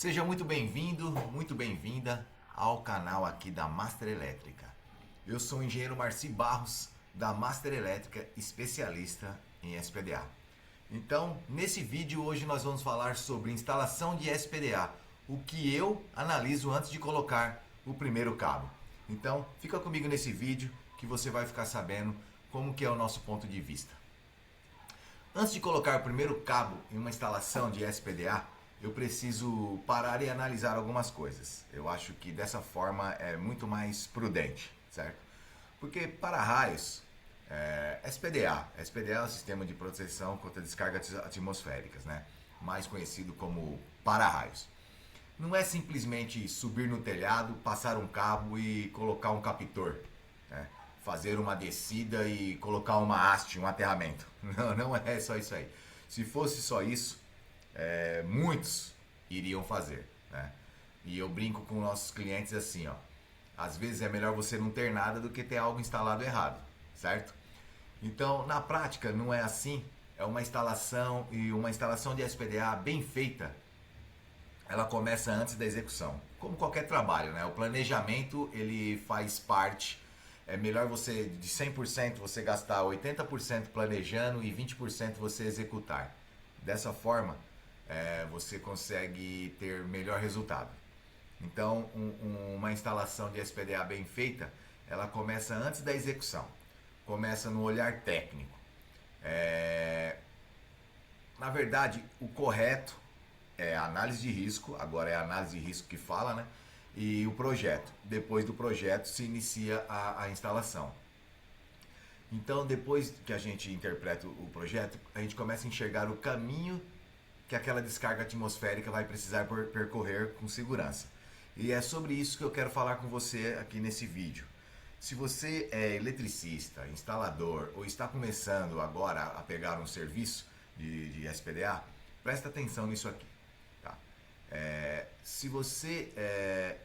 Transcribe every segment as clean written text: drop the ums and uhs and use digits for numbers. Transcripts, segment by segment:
Seja muito bem-vindo, muito bem-vinda ao canal aqui da Master Elétrica. Eu sou o engenheiro Marci Barros, da Master Elétrica, especialista em SPDA. Então, nesse vídeo hoje nós vamos falar sobre instalação de SPDA, o que eu analiso antes de colocar o primeiro cabo. Então, fica comigo nesse vídeo que você vai ficar sabendo como que é o nosso ponto de vista. Antes de colocar o primeiro cabo em uma instalação de SPDA, eu preciso parar e analisar algumas coisas. Eu acho que dessa forma é muito mais prudente, certo? Porque para-raios, SPDA é o Sistema de Proteção contra Descargas Atmosféricas, né? Mais conhecido como para-raios. Não é simplesmente subir no telhado, passar um cabo e colocar um captor, né? Fazer uma descida e colocar uma haste, um aterramento. Não é só isso aí. Se fosse só isso, muitos iriam fazer, né? E eu brinco com nossos clientes assim, ó. Às vezes é melhor você não ter nada do que ter algo instalado errado, certo? Então, na prática, não é assim. É uma instalação e uma instalação de SPDA bem feita, ela começa antes da execução. Como qualquer trabalho, né? O planejamento, ele faz parte. É melhor você, de 100%, você gastar 80% planejando e 20% você executar. Dessa forma, você consegue ter melhor resultado. Então, uma instalação de SPDA bem feita, ela começa antes da execução. Começa no olhar técnico. Na verdade, o correto é a análise de risco, agora é a análise de risco que fala, né? E o projeto. Depois do projeto se inicia a instalação. Então, depois que a gente interpreta o projeto, a gente começa a enxergar o caminho que aquela descarga atmosférica vai precisar percorrer com segurança. E é sobre isso que eu quero falar com você aqui nesse vídeo. Se você é eletricista, instalador ou está começando agora a pegar um serviço de SPDA, presta atenção nisso aqui. Tá? Se você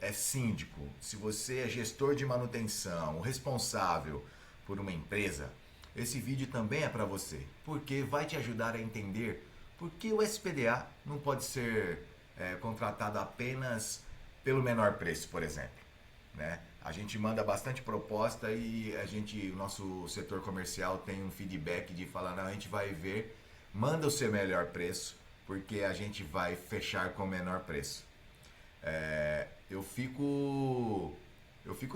é síndico, se você é gestor de manutenção, responsável por uma empresa, esse vídeo também é para você, porque vai te ajudar a entender por que o SPDA não pode ser contratado apenas pelo menor preço, por exemplo, né? A gente manda bastante proposta e o nosso setor comercial tem um feedback de falar, não, a gente vai ver, manda o seu melhor preço, porque a gente vai fechar com o menor preço. Eu fico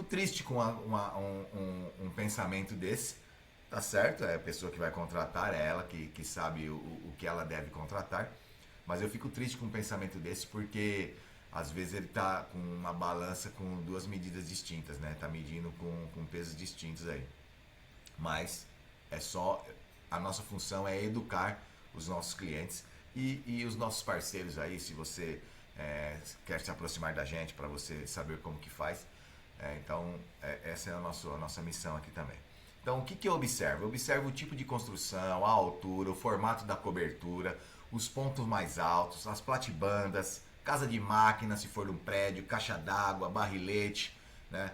triste com um pensamento desse, tá certo? É a pessoa que vai contratar, é ela que sabe o que ela deve contratar, mas eu fico triste com um pensamento desse porque às vezes ele tá com uma balança com duas medidas distintas, né? Tá medindo com pesos distintos aí. Mas a nossa função é educar os nossos clientes e os nossos parceiros aí, se você quer se aproximar da gente para você saber como que faz. Essa é a nossa missão aqui também. Então, o que eu observo? Eu observo o tipo de construção, a altura, o formato da cobertura, os pontos mais altos, as platibandas, casa de máquina, se for um prédio, caixa d'água, barrilete, né?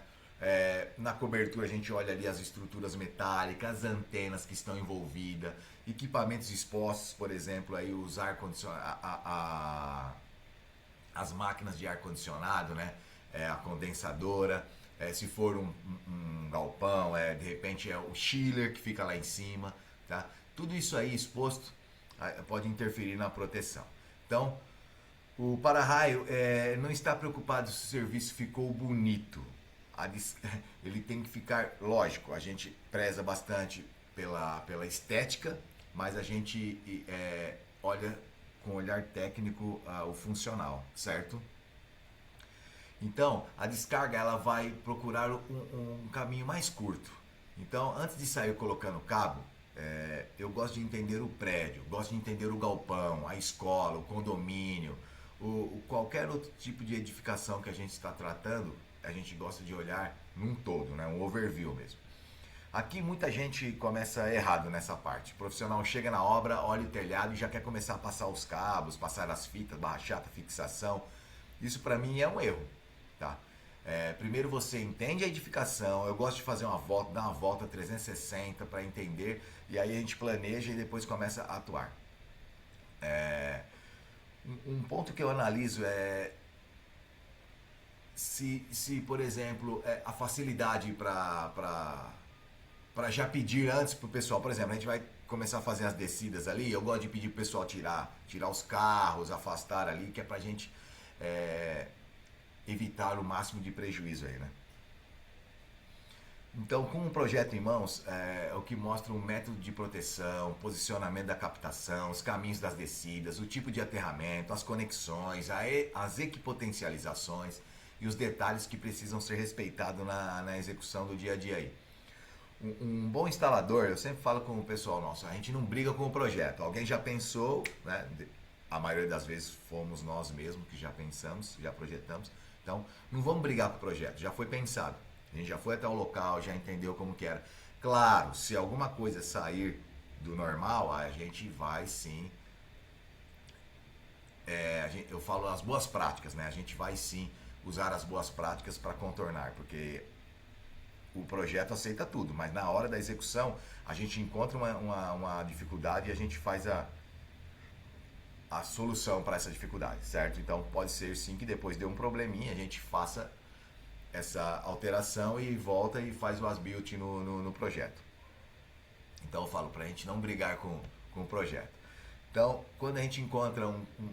Na cobertura a gente olha ali as estruturas metálicas, as antenas que estão envolvidas, equipamentos expostos, por exemplo, aí os as máquinas de ar-condicionado, né? A condensadora, se for um galpão, de repente é o chiller que fica lá em cima, tá? Tudo isso aí exposto pode interferir na proteção. Então, o para-raio não está preocupado se o serviço ficou bonito. Ele tem que ficar, lógico, a gente preza bastante pela estética, mas a gente olha com olhar técnico o funcional, certo? Então, a descarga ela vai procurar um caminho mais curto. Então, antes de sair colocando cabo, eu gosto de entender o prédio, gosto de entender o galpão, a escola, o condomínio, qualquer outro tipo de edificação que a gente está tratando, a gente gosta de olhar num todo, né? Um overview mesmo. Aqui muita gente começa errado nessa parte. O profissional chega na obra, olha o telhado e já quer começar a passar os cabos, passar as fitas, barra chata, fixação. Isso para mim é um erro, tá? Primeiro você entende a edificação, eu gosto de fazer uma volta, dar uma volta 360 para entender, e aí a gente planeja e depois começa a atuar. Um ponto que eu analiso é se por exemplo, a facilidade para já pedir antes pro pessoal. Por exemplo, a gente vai começar a fazer as descidas ali, eu gosto de pedir pro pessoal tirar os carros, afastar ali, que é pra gente é, evitar o máximo de prejuízo aí, né? Então, com um projeto em mãos, o que mostra um método de proteção, posicionamento da captação, os caminhos das descidas, o tipo de aterramento, as conexões, as equipotencializações e os detalhes que precisam ser respeitados na execução do dia a dia aí. Um bom instalador, eu sempre falo com o pessoal nosso, a gente não briga com o projeto. Alguém já pensou, né? A maioria das vezes fomos nós mesmos que já pensamos, já projetamos. Então, não vamos brigar com o projeto, já foi pensado. A gente já foi até o local, já entendeu como que era. Claro, se alguma coisa sair do normal, a gente vai sim. Eu falo as boas práticas, né? A gente vai sim usar as boas práticas para contornar, porque o projeto aceita tudo, mas na hora da execução a gente encontra uma dificuldade e a gente faz a solução para essa dificuldade, certo? Então pode ser sim que depois de um probleminha a gente faça essa alteração e volta e faz o as-built no projeto. Então eu falo para a gente não brigar com o projeto. Então, quando a gente encontra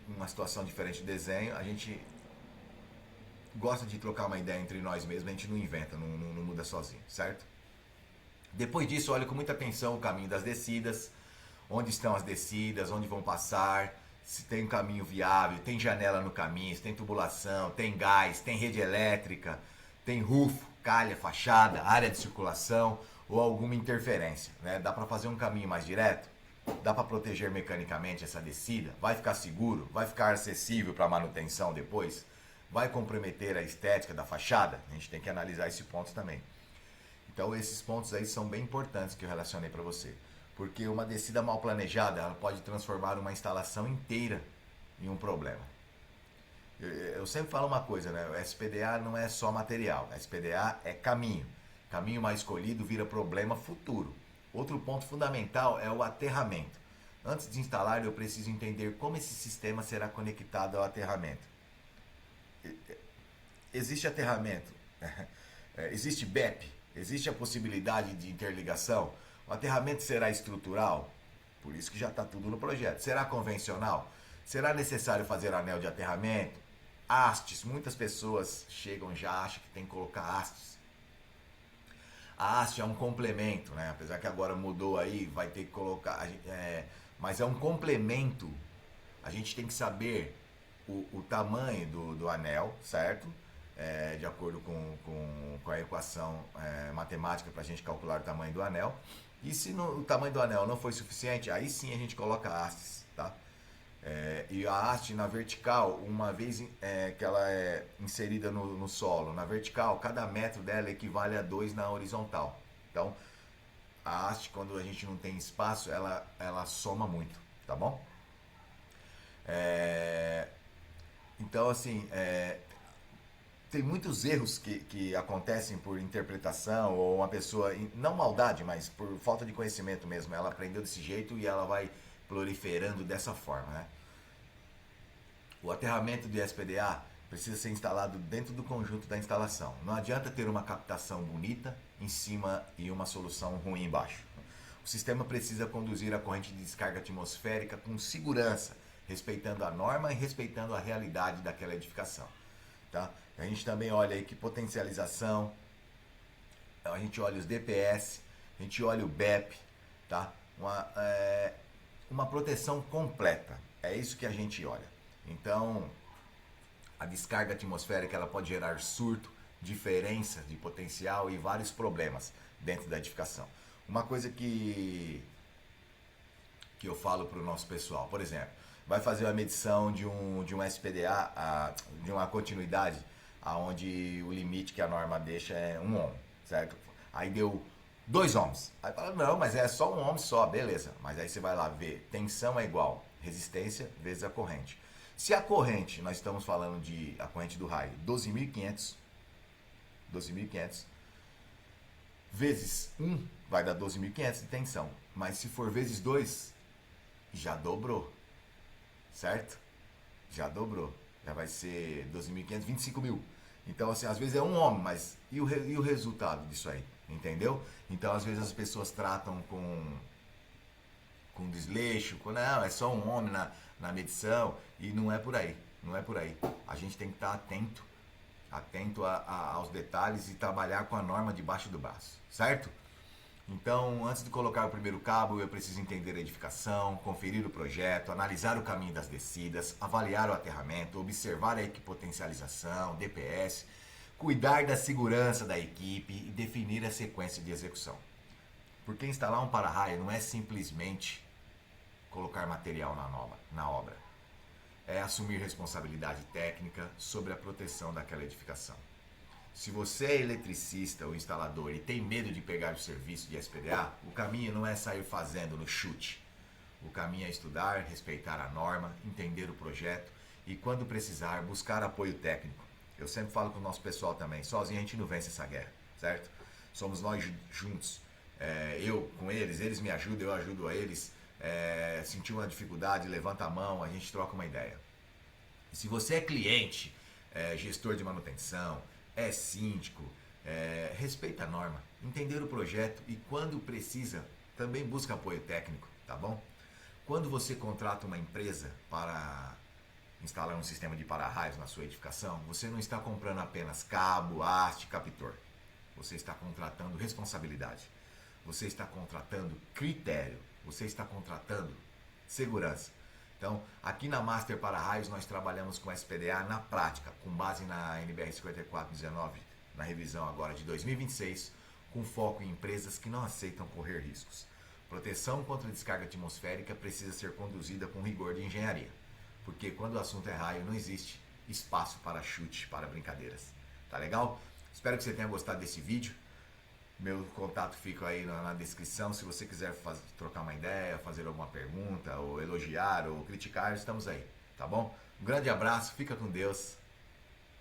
uma situação diferente de desenho, a gente gosta de trocar uma ideia entre nós mesmos, a gente não inventa, não muda sozinho, certo? Depois disso, olha com muita atenção o caminho das descidas, onde estão as descidas, onde vão passar, se tem um caminho viável, tem janela no caminho, se tem tubulação, tem gás, tem rede elétrica, tem rufo, calha, fachada, área de circulação ou alguma interferência, né? Dá para fazer um caminho mais direto? Dá para proteger mecanicamente essa descida? Vai ficar seguro? Vai ficar acessível para manutenção depois? Vai comprometer a estética da fachada? A gente tem que analisar esse ponto também. Então esses pontos aí são bem importantes que eu relacionei para você. Porque uma descida mal planejada, ela pode transformar uma instalação inteira em um problema. Eu sempre falo uma coisa, né? O SPDA não é só material, o SPDA é caminho. Caminho mal escolhido vira problema futuro. Outro ponto fundamental é o aterramento. Antes de instalar, eu preciso entender como esse sistema será conectado ao aterramento. Existe aterramento, existe BEP, existe a possibilidade de interligação. O aterramento será estrutural, por isso que já está tudo no projeto. Será convencional? Será necessário fazer anel de aterramento? Hastes, muitas pessoas chegam já acham que tem que colocar hastes. A haste é um complemento, né? Apesar que agora mudou aí, vai ter que colocar, mas é um complemento. A gente tem que saber o tamanho do anel, certo? De acordo com a equação matemática para a gente calcular o tamanho do anel. E se o tamanho do anel não for suficiente, aí sim a gente coloca hastes, tá? E a haste na vertical, uma vez que ela é inserida no solo, na vertical, cada metro dela equivale a 2 na horizontal. Então, a haste, quando a gente não tem espaço, ela soma muito, tá bom? Então, assim, tem muitos erros que acontecem por interpretação ou uma pessoa, não maldade, mas por falta de conhecimento mesmo. Ela aprendeu desse jeito e ela vai proliferando dessa forma, né? O aterramento de SPDA precisa ser instalado dentro do conjunto da instalação. Não adianta ter uma captação bonita em cima e uma solução ruim embaixo. O sistema precisa conduzir a corrente de descarga atmosférica com segurança, respeitando a norma e respeitando a realidade daquela edificação. Tá? A gente também olha aí que potencialização, a gente olha os DPS, a gente olha o BEP, tá? Uma proteção completa, é isso que a gente olha. Então, a descarga atmosférica ela pode gerar surto, diferença de potencial e vários problemas dentro da edificação. Uma coisa que eu falo para o nosso pessoal, por exemplo, vai fazer uma medição de um SPDA, de uma continuidade, onde o limite que a norma deixa é 1 ohm, certo? Aí deu 2 ohms. Aí fala, não, mas é só 1 ohm só, beleza. Mas aí você vai lá ver, tensão é igual resistência vezes a corrente. Se a corrente, nós estamos falando de a corrente do raio, 12.500 vezes 1 vai dar 12.500 de tensão. Mas se for vezes 2, já dobrou, certo? Já dobrou. Já vai ser 12.500, 25 mil. Então, assim, às vezes é um homem, mas e o resultado disso aí? Entendeu? Então, às vezes as pessoas tratam com desleixo, não, é só um homem na medição, e não é por aí. Não é por aí. A gente tem que estar atento aos detalhes e trabalhar com a norma debaixo do braço, certo? Então, antes de colocar o primeiro cabo, eu preciso entender a edificação, conferir o projeto, analisar o caminho das descidas, avaliar o aterramento, observar a equipotencialização, DPS, cuidar da segurança da equipe e definir a sequência de execução. Porque instalar um para-raio não é simplesmente colocar material na obra. É assumir responsabilidade técnica sobre a proteção daquela edificação. Se você é eletricista ou instalador e tem medo de pegar o serviço de SPDA, o caminho não é sair fazendo no chute. O caminho é estudar, respeitar a norma, entender o projeto e, quando precisar, buscar apoio técnico. Eu sempre falo com o nosso pessoal também, sozinho a gente não vence essa guerra, certo? Somos nós juntos. Eu com eles me ajudam, eu ajudo a eles. Sentir uma dificuldade, levanta a mão, a gente troca uma ideia. E se você é cliente, gestor de manutenção, é síndico, respeita a norma, entender o projeto e, quando precisa, também busca apoio técnico, tá bom? Quando você contrata uma empresa para instalar um sistema de para-raios na sua edificação, você não está comprando apenas cabo, haste, captor. Você está contratando responsabilidade. Você está contratando critério. Você está contratando segurança. Então, aqui na Master Para-Raios nós trabalhamos com SPDA na prática, com base na NBR 5419, na revisão agora de 2026, com foco em empresas que não aceitam correr riscos. Proteção contra a descarga atmosférica precisa ser conduzida com rigor de engenharia, porque quando o assunto é raio não existe espaço para chute, para brincadeiras. Tá legal? Espero que você tenha gostado desse vídeo. Meu contato fica aí na descrição. Se você quiser trocar uma ideia, fazer alguma pergunta, ou elogiar, ou criticar, estamos aí, tá bom? Um grande abraço, fica com Deus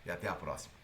e até a próxima.